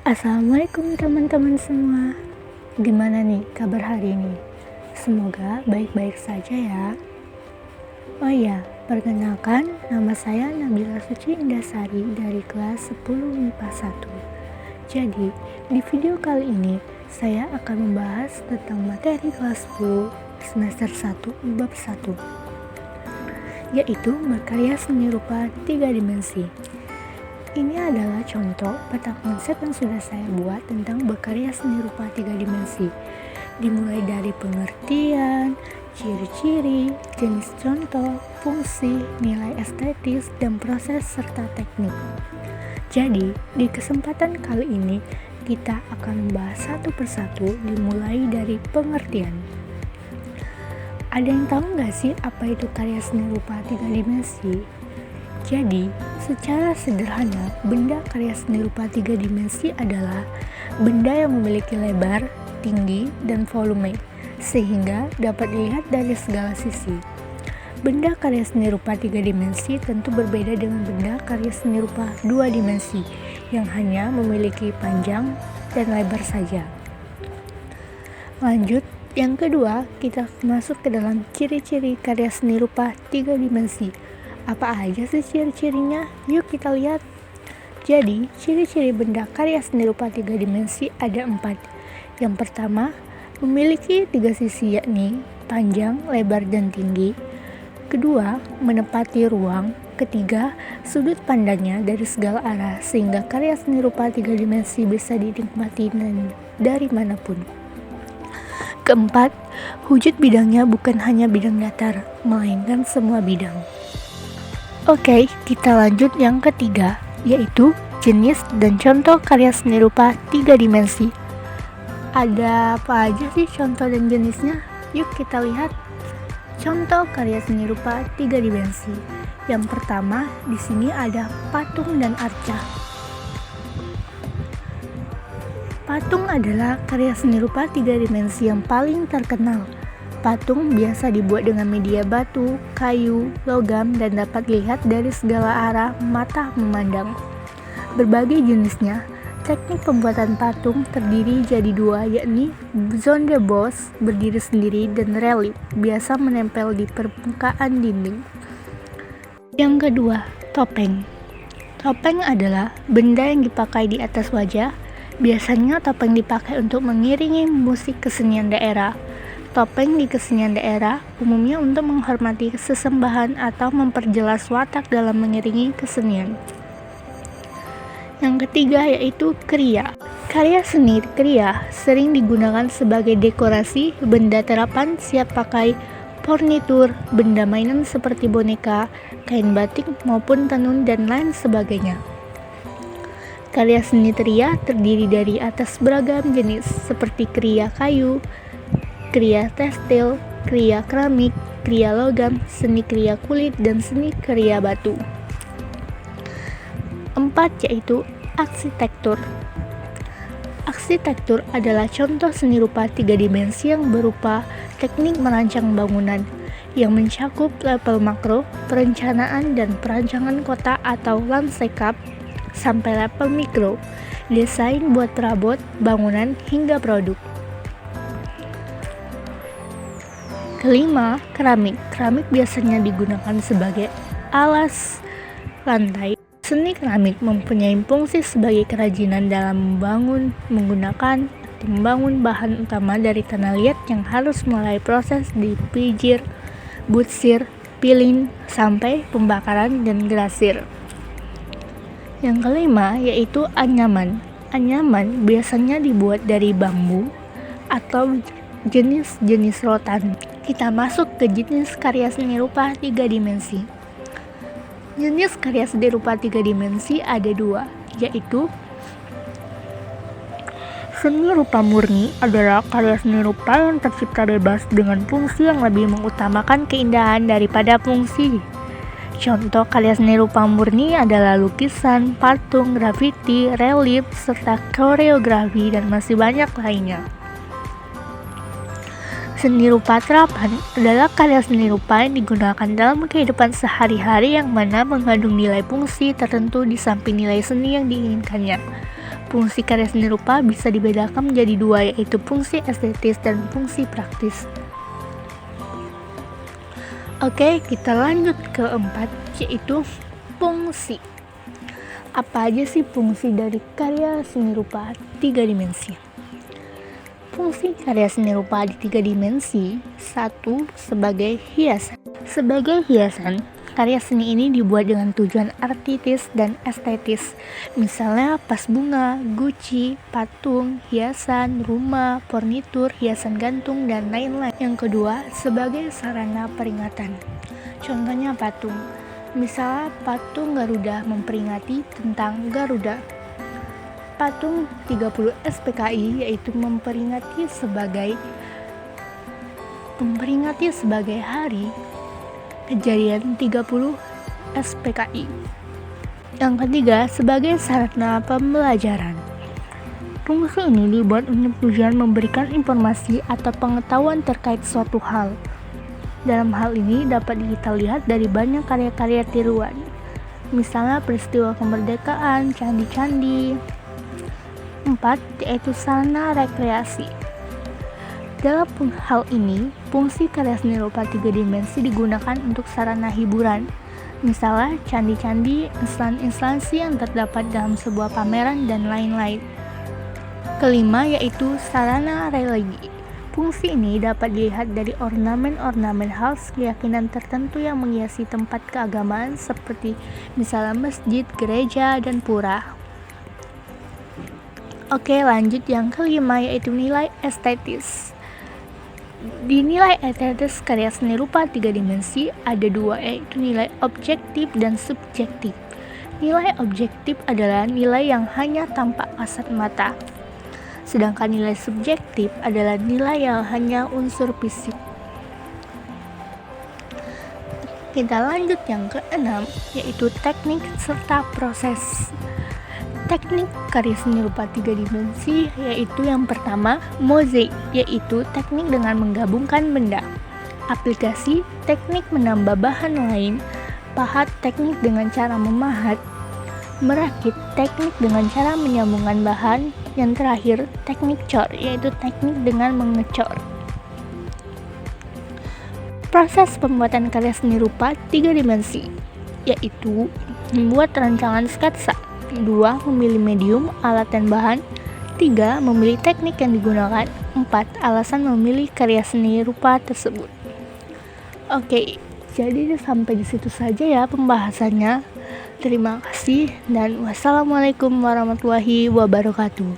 Assalamualaikum teman-teman semua. Gimana nih kabar hari ini? Semoga baik-baik saja ya. Oh iya, perkenalkan nama saya Nabila Suci Indasari dari kelas 10 MIPA 1. Jadi, di video kali ini saya akan membahas tentang materi kelas 10 semester 1 bab 1, yaitu berkarya seni rupa 3 dimensi. Ini adalah contoh peta konsep yang sudah saya buat tentang berkarya seni rupa 3 dimensi. Dimulai dari pengertian, ciri-ciri, jenis contoh, fungsi, nilai estetis, dan proses serta teknik. Jadi, di kesempatan kali ini kita akan membahas satu persatu dimulai dari pengertian. Ada yang tahu nggak sih apa itu karya seni rupa 3 dimensi? Jadi, secara sederhana, benda karya seni rupa 3 dimensi adalah benda yang memiliki lebar, tinggi, dan volume, sehingga dapat dilihat dari segala sisi. Benda karya seni rupa 3 dimensi tentu berbeda dengan benda karya seni rupa 2 dimensi, yang hanya memiliki panjang dan lebar saja. Lanjut, yang kedua, kita masuk ke dalam ciri-ciri karya seni rupa 3 dimensi. Apa aja sih ciri-cirinya? Yuk kita lihat. Jadi, ciri-ciri benda karya seni rupa 3 dimensi ada 4. Yang pertama, memiliki 3 sisi yakni panjang, lebar, dan tinggi. Kedua, menempati ruang. Ketiga, sudut pandangnya dari segala arah sehingga karya seni rupa 3 dimensi bisa dinikmati dari manapun. Keempat, wujud bidangnya bukan hanya bidang datar, melainkan semua bidang. Oke, kita lanjut yang ketiga, yaitu jenis dan contoh karya seni rupa 3 dimensi. Ada apa aja sih contoh dan jenisnya? Yuk kita lihat. Contoh karya seni rupa 3 dimensi. Yang pertama, di sini ada patung dan arca. Patung adalah karya seni rupa 3 dimensi yang paling terkenal. Patung biasa dibuat dengan media batu, kayu, logam, dan dapat dilihat dari segala arah mata memandang. Berbagai jenisnya, teknik pembuatan patung terdiri jadi dua, yakni zone boss, berdiri sendiri, dan relief, biasa menempel di permukaan dinding. Yang kedua, topeng. Topeng adalah benda yang dipakai di atas wajah. Biasanya topeng dipakai untuk mengiringi musik kesenian daerah. Topeng di kesenian daerah umumnya untuk menghormati sesembahan atau memperjelas watak dalam mengiringi kesenian. Yang ketiga yaitu kriya. Karya seni kriya sering digunakan sebagai dekorasi, benda terapan siap pakai, furnitur, benda mainan seperti boneka, kain batik maupun tenun dan lain sebagainya. Karya seni kriya terdiri dari atas beragam jenis seperti kriya kayu, kriya tekstil, kriya keramik, kriya logam, seni kriya kulit, dan seni kriya batu. 4 yaitu arsitektur. Arsitektur adalah contoh seni rupa 3 dimensi yang berupa teknik merancang bangunan yang mencakup level makro, perencanaan dan perancangan kota atau landscape, sampai level mikro, desain buat perabot, bangunan, hingga produk. Kelima, keramik. Keramik biasanya digunakan sebagai alas lantai. Seni keramik mempunyai fungsi sebagai kerajinan dalam membangun bahan utama dari tanah liat yang harus melalui proses dipijir, butsir, pilin, sampai pembakaran dan glasir. Yang kelima yaitu anyaman. Anyaman biasanya dibuat dari bambu atau jenis-jenis rotan. Kita masuk ke jenis karya seni rupa 3 dimensi. Jenis karya seni rupa 3 dimensi ada 2, yaitu seni rupa murni adalah karya seni rupa yang tercipta bebas dengan fungsi yang lebih mengutamakan keindahan daripada fungsi. Contoh karya seni rupa murni adalah lukisan, patung, grafiti, relief, serta koreografi dan masih banyak lainnya. Seni rupa terapan adalah karya seni rupa yang digunakan dalam kehidupan sehari-hari yang mana mengandung nilai fungsi tertentu di samping nilai seni yang diinginkannya. fungsi karya seni rupa bisa dibedakan menjadi dua, yaitu fungsi estetis dan fungsi praktis. Oke, kita lanjut ke 4, yaitu fungsi. Apa aja sih fungsi dari karya seni rupa 3 dimensi? Fungsi karya seni rupa di 3 dimensi. 1. Sebagai hiasan. Sebagai hiasan, karya seni ini dibuat dengan tujuan artistis dan estetis. Misalnya vas bunga, guci, patung, hiasan, rumah, furnitur, hiasan gantung, dan lain-lain. Yang kedua, sebagai sarana peringatan. Contohnya patung. Misalnya patung Garuda memperingati tentang Garuda. Patung 30 SPKI yaitu memperingati sebagai hari kejadian 30 SPKI. Yang ketiga, sebagai sarana pembelajaran. Fungsi ini dibuat untuk tujuan memberikan informasi atau pengetahuan terkait suatu hal. Dalam hal ini dapat kita lihat dari banyak karya-karya tiruan, misalnya peristiwa kemerdekaan, candi-candi. 4. Yaitu sarana rekreasi. Dalam hal ini, fungsi karya seni rupa 3 dimensi digunakan untuk sarana hiburan, misalnya candi-candi, instansi yang terdapat dalam sebuah pameran, dan lain-lain. Kelima, yaitu sarana religi. Fungsi ini dapat dilihat dari ornamen-ornamen khas keyakinan tertentu yang menghiasi tempat keagamaan seperti misalnya masjid, gereja, dan pura. Oke, lanjut yang kelima, yaitu nilai estetis. Di nilai estetis karya seni rupa 3 dimensi ada 2, yaitu nilai objektif dan subjektif. Nilai objektif adalah nilai yang hanya tampak kasat mata, sedangkan nilai subjektif adalah nilai yang hanya unsur fisik. Kita lanjut yang keenam, yaitu teknik serta proses. Teknik karya seni rupa 3 dimensi yaitu yang pertama, mozaik, yaitu teknik dengan menggabungkan benda. Aplikasi, teknik menambah bahan lain. Pahat, teknik dengan cara memahat. Merakit, teknik dengan cara menyambungkan bahan. Yang terakhir, teknik cor, yaitu teknik dengan mengecor. Proses pembuatan karya seni rupa 3 dimensi yaitu membuat rancangan sketsa. 2. Memilih medium, alat, dan bahan. 3. Memilih teknik yang digunakan. 4. Alasan memilih karya seni rupa tersebut. Oke, jadi sampai di situ saja ya pembahasannya. Terima kasih dan wassalamualaikum warahmatullahi wabarakatuh.